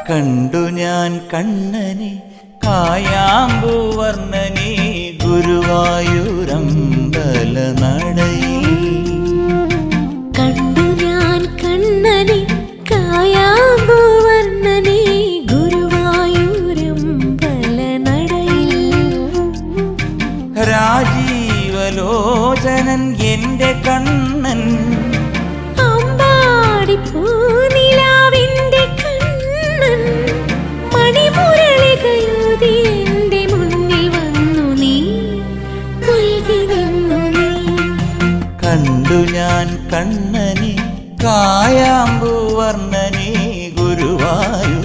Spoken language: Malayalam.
കണ്ടു ഞാൻ കണ്ണനെ കായാമ്പൂവർണ്ണനെ ഗുരുവായൂരമ്പല നടയിൽ. കണ്ടു ഞാൻ കണ്ണനെ കായാമ്പൂവർണ്ണനെ ഗുരുവായൂരമ്പല നടയിൽ. രാജീവലോചനൻ എന്റെ കണ്ണൻ അമ്പാടി പൂനിലാവിന്റെ കണ്ണൻ മണിമുരളികയൂതി എന്റെ മുന്നിൽ വന്നു നീ പുൽകി നിന്നു നീ. കണ്ടു ഞാൻ കണ്ണനെ കായാമ്പൂവർണ്ണനെ ഗുരുവായൂർ